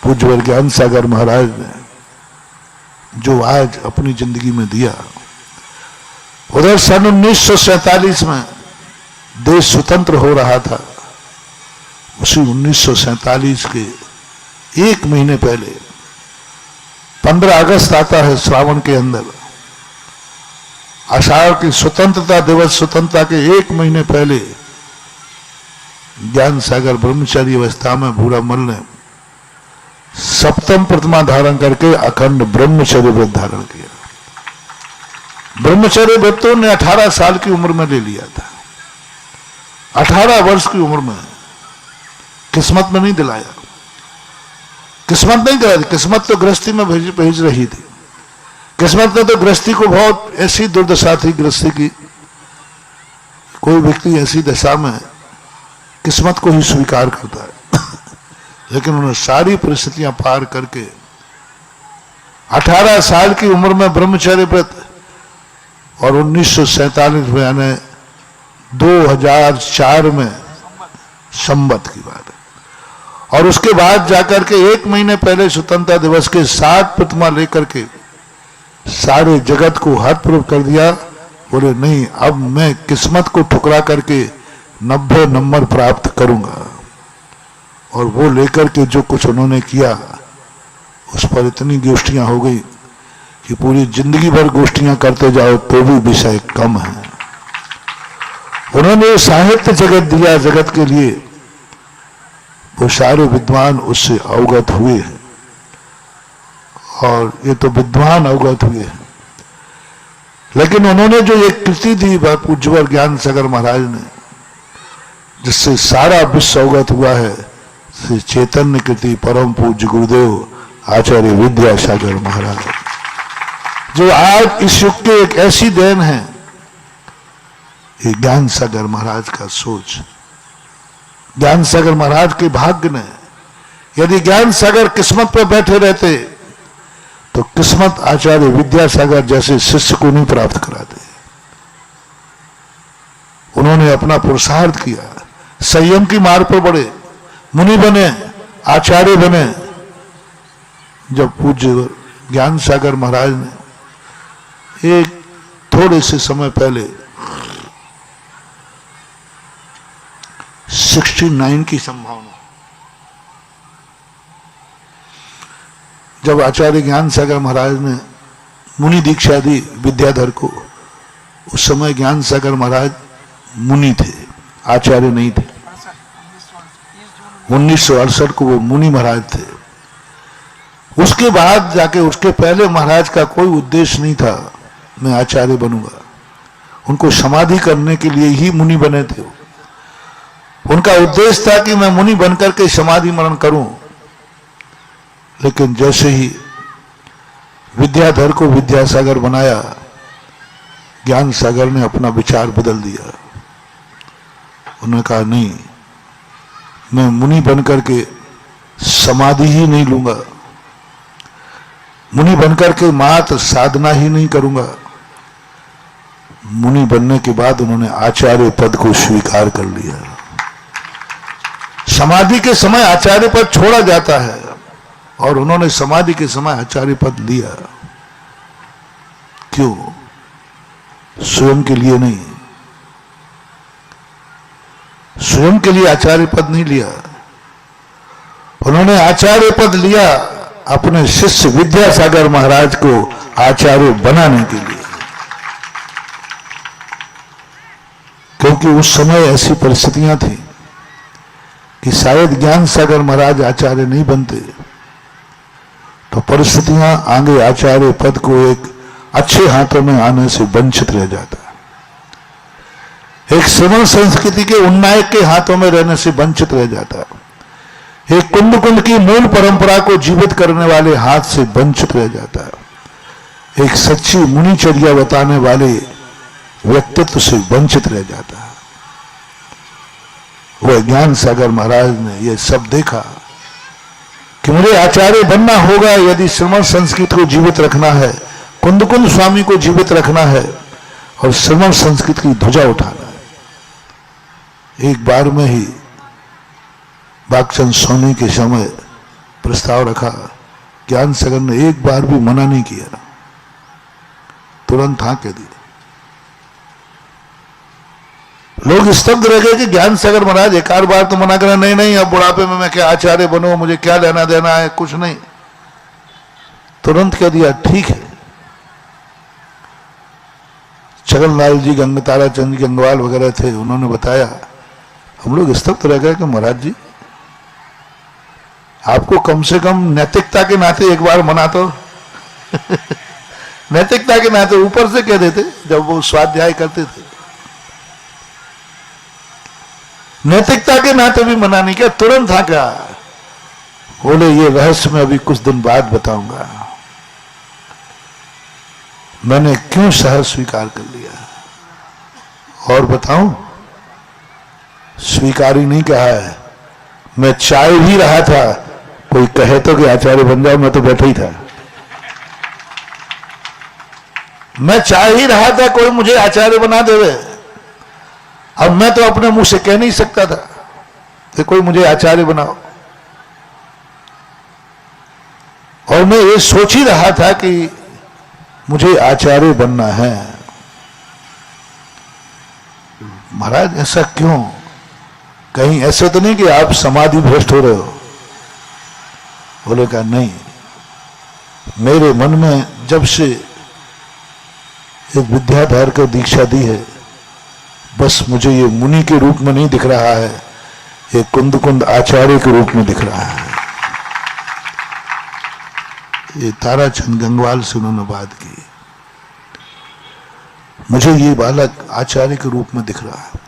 पूज्यवर ज्ञान सागर महाराज ने जो आज अपनी जिंदगी में दिया, उधर सन 1947 में देश स्वतंत्र हो रहा था। उसी 1947 के एक महीने पहले 15 अगस्त आता है श्रावण के अंदर, आषाढ़ की स्वतंत्रता दिवस, स्वतंत्रता के एक महीने पहले ज्ञान सागर ब्रह्मचारी अवस्था में भूरामल ने सप्तम प्रतिमा धारण करके अखंड ब्रह्मचर्य व्रत धारण किया। ब्रह्मचर्य व्रत तो ने 18 साल की उम्र में ले लिया था। 18 वर्ष की उम्र में किस्मत में नहीं दिलाया, किस्मत नहीं दिलाई, किस्मत तो गृहस्थी में भेज रही थी। किस्मत ने तो गृहस्थी को बहुत ऐसी दुर्दशा थी गृहस्थी की, कोई व्यक्ति ऐसी दशा में किस्मत को ही स्वीकार करता है लेकिन उन्होंने सारी परिस्थितियां पार करके 18 साल की उम्र में ब्रह्मचर्य व्रत, और 1947 में यानी 2004 में संवत की बात है, और उसके बाद जाकर के एक महीने पहले स्वतंत्रता दिवस के 7 प्रतिमा लेकर के सारे जगत को हतप्रभ कर दिया। बोले नहीं, अब मैं किस्मत को ठुकरा करके 90 नंबर प्राप्त करूंगा। और वो लेकर के जो कुछ उन्होंने किया, उस पर इतनी गोष्ठियां हो गई कि पूरी जिंदगी भर गोष्ठियां करते जाओ तो भी विषय कम है। उन्होंने साहित्य जगत दिया, जगत के लिए वो सारे विद्वान उससे अवगत हुए हैं, और ये तो विद्वान अवगत हुए हैं। लेकिन उन्होंने जो एक कृति दी पूज्यवर ज्ञान सागर महाराज ने, जिससे सारा विश्व अवगत हुआ है, श्री चैतन्य कृति परम पूज्य गुरुदेव आचार्य विद्यासागर महाराज, जो आज इस युग के एक ऐसी देन है। ये ज्ञान सागर महाराज का सोच, ज्ञान सागर महाराज के भाग्य ने, यदि ज्ञान सागर किस्मत पर बैठे रहते तो किस्मत आचार्य विद्यासागर जैसे शिष्य को नहीं प्राप्त कराते। उन्होंने अपना पुरुषार्थ किया, संयम की मार्ग पर बढ़े, मुनि बने, आचार्य बने। जब पूज्य ज्ञान सागर महाराज ने एक थोड़े से समय पहले 69 की संभावना, जब आचार्य ज्ञान सागर महाराज ने मुनि दीक्षा दी विद्याधर को, उस समय ज्ञान सागर महाराज मुनि थे, आचार्य नहीं थे। 1968 को वो मुनि महाराज थे। उसके बाद जाके, उसके पहले महाराज का कोई उद्देश्य नहीं था मैं आचार्य बनूंगा। उनको समाधि करने के लिए ही मुनि बने थे। उनका उद्देश्य था कि मैं मुनि बनकर के समाधि मरण करूं। लेकिन जैसे ही विद्याधर को विद्यासागर बनाया, ज्ञान सागर ने अपना विचार बदल दिया। उन्होंने कहा नहीं, मैं मुनि बनकर के समाधि ही नहीं लूंगा, मुनि बनकर के मात्र साधना ही नहीं करूंगा। मुनि बनने के बाद उन्होंने आचार्य पद को स्वीकार कर लिया। समाधि के समय आचार्य पद छोड़ा जाता है, और उन्होंने समाधि के समय आचार्य पद लिया। क्यों? स्वयं के लिए नहीं, स्वयं के लिए आचार्य पद नहीं लिया। उन्होंने आचार्य पद लिया अपने शिष्य विद्यासागर महाराज को आचार्य बनाने के लिए। क्योंकि उस समय ऐसी परिस्थितियां थी कि शायद ज्ञान सागर महाराज आचार्य नहीं बनते तो परिस्थितियां आगे आचार्य पद को एक अच्छे हाथों में आने से वंचित रह जाता है। एक श्रवण संस्कृति के उन्नायक के हाथों में रहने से वंचित रह जाता है। एक कुंड कुंड की मूल परंपरा को जीवित करने वाले हाथ से वंचित रह जाता है। एक सच्ची मुनिचर्या बताने वाले व्यक्तित्व से वंचित रह जाता है। वह ज्ञान सागर महाराज ने यह सब देखा कि मुझे आचार्य बनना होगा यदि श्रवण संस्कृति को जीवित रखना है, कुंद कुंद स्वामी को जीवित रखना है और श्रवण संस्कृति की ध्वजा उठाना है। एक बार में ही बागचंद सोनी के समय प्रस्ताव रखा, ज्ञान सागर ने एक बार भी मना नहीं किया, तुरंत हाँ कह दिया। लोग स्तब्ध रह गए कि ज्ञान सागर महाराज एक आध बार तो मना करा, नहीं नहीं अब बुढ़ापे में मैं क्या आचार्य बनूं, मुझे क्या लेना देना है, कुछ नहीं, तुरंत कह दिया ठीक है। छगनलाल जी, गंगतारा चंद जी गंगवाल वगैरह थे, उन्होंने बताया, हम लोग स्तब्ध रह गए कि महाराज जी आपको कम से कम नैतिकता के नाते एक बार मना तो नैतिकता के नाते ऊपर से कह देते, जब वो स्वाध्याय करते थे नैतिकता के नाते भी मना नहीं किया, तुरंत था क्या। बोले ये रहस्य मैं अभी कुछ दिन बाद बताऊंगा, मैंने क्यों सहज स्वीकार कर लिया। और बताऊं, स्वीकार ही नहीं कहा है, मैं चाह ही रहा था कोई कहे तो कि आचार्य बन जाओ, मैं तो बैठा ही था, मैं चाह ही रहा था कोई मुझे आचार्य बना देवे। अब मैं तो अपने मुंह से कह नहीं सकता था कि कोई मुझे आचार्य बनाओ, और मैं ये सोच ही रहा था कि मुझे आचार्य बनना है। महाराज ऐसा क्यों, कहीं ऐसा तो नहीं कि आप समाधि भ्रष्ट हो रहे हो। बोले कहा नहीं, मेरे मन में जब से एक विद्याधर को दीक्षा दी है, बस मुझे ये मुनि के रूप में नहीं दिख रहा है, ये कुंद कुंद आचार्य के रूप में दिख रहा है। ये ताराचंद गंगवाल से उन्होंने बात की, मुझे ये बालक आचार्य के रूप में दिख रहा है,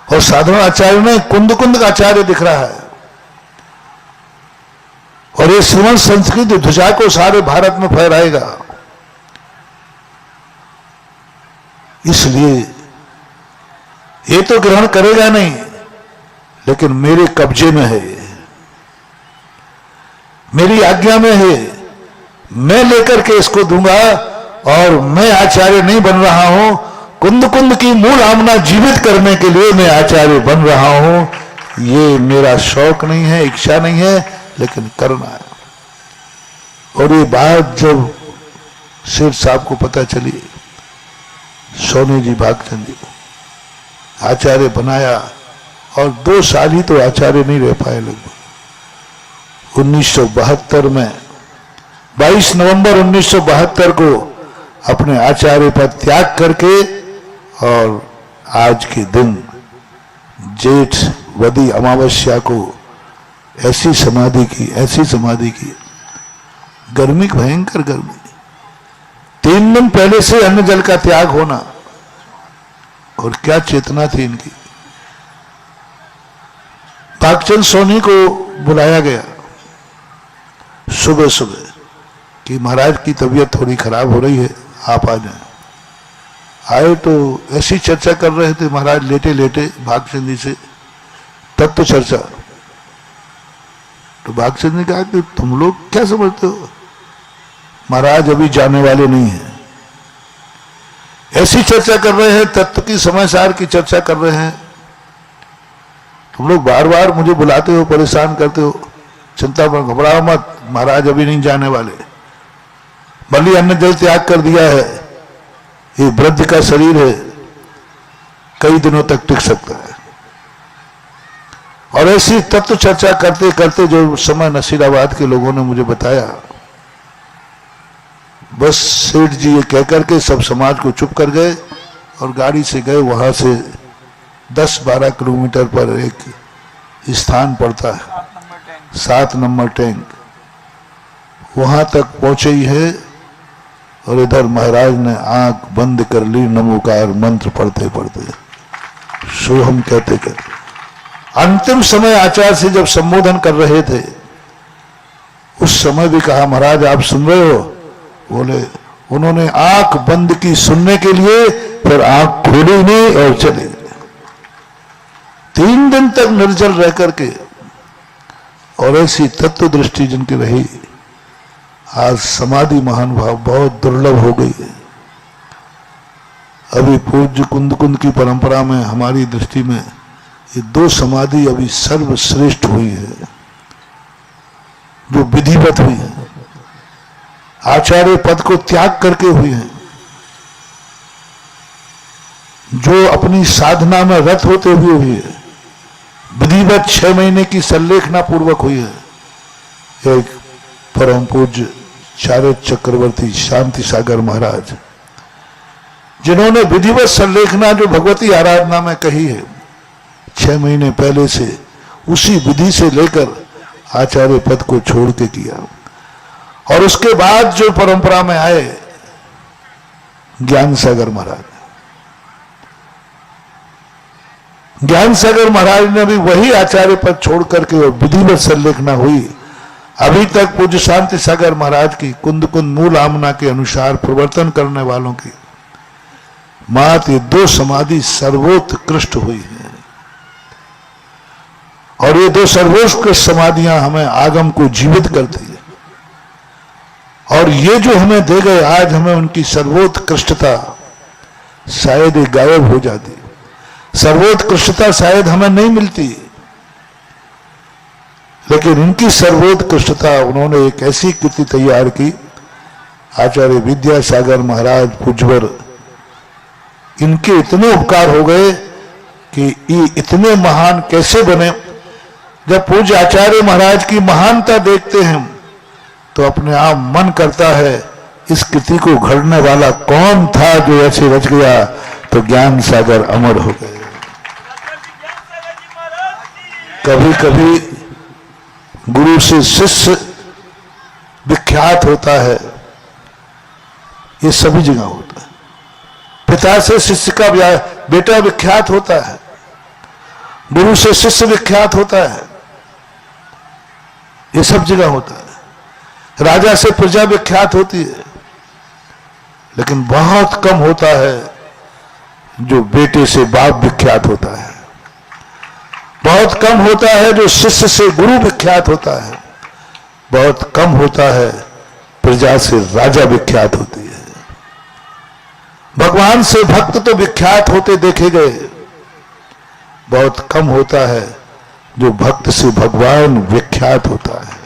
और साधारण आचार्य नहीं, कुंद कुंद का आचार्य दिख रहा है। और ये श्रीमंत संस्कृत ध्वजा को सारे भारत में फहराएगा। इसलिए ये तो ग्रहण करेगा नहीं, लेकिन मेरे कब्जे में है, मेरी आज्ञा में है, मैं लेकर के इसको दूंगा। और मैं आचार्य नहीं बन रहा हूं, कुंद कुंद की मूल आमना जीवित करने के लिए मैं आचार्य बन रहा हूं। ये मेरा शौक नहीं है, इच्छा नहीं है, लेकिन करना है। और ये बात जब शेर साहब को पता चली, सोनी जी भागचंद जी को आचार्य बनाया, और 2 साल ही तो आचार्य नहीं रह पाए। लगभग 1972 में 22 नवंबर 1972 को अपने आचार्य पर त्याग करके, और आज के दिन जेठ वदी अमावस्या को ऐसी समाधि की, गर्मी, भयंकर गर्मी, 3 दिन पहले से अन्न जल का त्याग होना, और क्या चेतना थी इनकी। भागचंद सोनी को बुलाया गया सुबह सुबह कि महाराज की तबीयत थोड़ी खराब हो रही है, आप आ जाएं। आए तो ऐसी चर्चा कर रहे थे महाराज लेटे लेटे भागचंद जी से, तत्व चर्चा। तो भागचंद ने कहा कि तुम लोग क्या समझते हो, महाराज अभी जाने वाले नहीं है। ऐसी चर्चा कर रहे हैं, तत्व की समय सार की चर्चा कर रहे हैं, तुम लोग बार बार मुझे बुलाते हो, परेशान करते हो, चिंता पर घबराओ मत, महाराज अभी नहीं जाने वाले। भले अन्न जल त्याग कर दिया है, ये वृद्ध का शरीर है, कई दिनों तक टिक सकता है। और ऐसी तत्व चर्चा करते करते जो समय नसीराबाद के लोगों ने मुझे बताया, बस सेठ जी ये कहकर के सब समाज को चुप कर गए और गाड़ी से गए। वहां से 10-12 किलोमीटर पर एक स्थान पड़ता है, 7 नंबर टैंक, वहां तक पहुंचे ही है। और इधर महाराज ने आंख बंद कर ली, नमोकार मंत्र पढ़ते पढ़ते, सोहम कहते कहते। अंतिम समय आचार्य से जब संबोधन कर रहे थे, उस समय भी कहा महाराज आप सुन रहे हो। बोले, उन्होंने आंख बंद की सुनने के लिए, फिर आंख खोली नहीं और चले गए। 3 दिन तक निर्जल रह करके, और ऐसी तत्व दृष्टि जिनकी रही, आज समाधि महानुभाव बहुत दुर्लभ हो गई है। अभी पूज्य कुंद कुंद की परंपरा में हमारी दृष्टि में ये 2 समाधि अभी सर्वश्रेष्ठ हुई है। जो विधिवत हुई है, आचार्य पद को त्याग करके हुई है, जो अपनी साधना में रत होते हुए हुई है, विधिवत 6 महीने की संलेखना पूर्वक हुई है। एक परम पूज्य चारद चक्रवर्ती शांति सागर महाराज, जिन्होंने विधिवत संलेखना जो भगवती आराधना में कही है 6 महीने पहले से उसी विधि से लेकर आचार्य पद को छोड़ के किया। और उसके बाद जो परंपरा में आए ज्ञान सागर महाराज, ज्ञान सागर महाराज ने भी वही आचार्य पद छोड़ करके और विधिवत संलेखना हुई। अभी तक पूज्य शांति सागर महाराज की कुंद कुंद मूल आमना के अनुसार प्रवर्तन करने वालों की मात्र ये 2 समाधि सर्वोत्कृष्ट हुई है। और ये 2 सर्वोत्कृष्ट समाधियां हमें आगम को जीवित करती है। और ये जो हमें दे गए आज, हमें उनकी सर्वोत्कृष्टता शायद ही गायब हो जाती, सर्वोत्कृष्टता शायद हमें नहीं मिलती, लेकिन इनकी सर्वोत्कृष्टता, उन्होंने एक ऐसी कृति तैयार की। आचार्य विद्यासागर महाराज पूज्यवर, इनके इतने उपकार हो गए कि ये इतने महान कैसे बने। जब पूज्य आचार्य महाराज की महानता देखते हैं तो अपने आप मन करता है इस कृति को घड़ने वाला कौन था जो ऐसे रच गया, तो ज्ञान सागर अमर हो गए। कभी कभी गुरु से शिष्य विख्यात होता है, ये सभी जगह होता है। पिता से शिष्य का बेटा विख्यात होता है, गुरु से शिष्य विख्यात होता है, ये सब जगह होता है। राजा से प्रजा विख्यात होती है, लेकिन बहुत कम होता है जो बेटे से बाप विख्यात होता है। बहुत कम होता है जो शिष्य से गुरु विख्यात होता है। बहुत कम होता है प्रजा से राजा विख्यात होती है। भगवान से भक्त तो विख्यात होते देखे गए, बहुत कम होता है जो भक्त से भगवान विख्यात होता है।